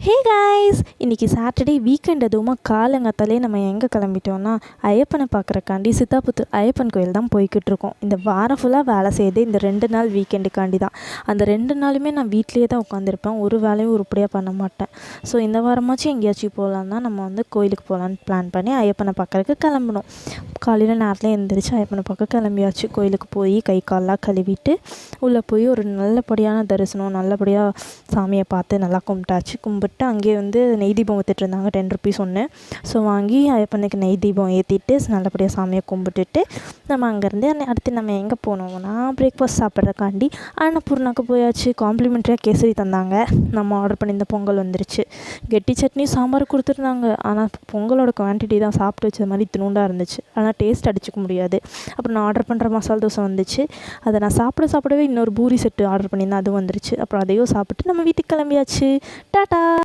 Hey guys, இன்றைக்கி Saturday weekend. அதுவுமா காலங்காத்தாலே நம்ம எங்கே கிளம்பிட்டோன்னா ஐயப்பனை பார்க்குறக்காண்டி சித்தாபுத்தூர் ஐயப்பன் கோயில் தான் போய்கிட்டு இருக்கோம். இந்த வாரம் ஃபுல்லாக வேலை செய்யுது, இந்த 2 நாள் வீக்கெண்டுக்காண்டி தான். அந்த 2 நாளுமே நான் வீட்லேயே தான் உட்காந்துருப்பேன், ஒரு வேலையும் உருப்படியாக பண்ண மாட்டேன். ஸோ இந்த வாரமாச்சும் எங்கேயாச்சும் போகலான்னு தான் நம்ம வந்து கோயிலுக்கு போகலான்னு பிளான் பண்ணி ஐயப்பனை பார்க்குறக்கு கிளம்புனோம். காலையில் நேரத்தில் எழுந்திரிச்சு ஐயப்பனை பார்க்க கிளம்பியாச்சு. கோயிலுக்கு போய் கை காலெலாம் கழுவிட்டு உள்ளே போய் ஒரு நல்லபடியான தரிசனம், நல்லபடியாக சாமியை பார்த்து நல்லா கும்பிட்டு அங்கேயே வந்து நெய் தீபம் ஊற்றிட்டு இருந்தாங்க, 10 ருபீஸ் ஒன்று. ஸோ வாங்கி ஐயப்பனுக்கு நெய் தீபம் ஏற்றிட்டு நல்லபடியாக சாமியை கும்பிட்டுட்டு நம்ம அங்கேருந்து அடுத்து நம்ம எங்கே போனோம்னா பிரேக்ஃபாஸ்ட் சாப்பிட்றக்காண்டி அன்னபூர்ணாக்கு போயாச்சு. காம்ப்ளிமெண்ட்ரியாக கேசரி தந்தாங்க. நம்ம ஆர்டர் பண்ணியிருந்த பொங்கல் வந்துருச்சு. கெட்டி சட்னி சாம்பார் கொடுத்துருந்தாங்க. ஆனால் பொங்கலோட குவான்டிட்டி தான் சாப்பிட்டு வச்ச மாதிரி இத்தினூண்டாக இருந்துச்சு. ஆனால் டேஸ்ட் அடிச்சிக்க முடியாது. அப்புறம் நான் ஆர்டர் பண்ணுற மசால் தோசை வந்துச்சு. அதை நான் சாப்பிடவே இன்னொரு பூரி செட்டு ஆர்டர் பண்ணியிருந்தேன், அதுவும் வந்துருச்சு. அப்புறம் அதையும் சாப்பிட்டு நம்ம வீட்டுக்கு கிளம்பியாச்சு. டாட்டா.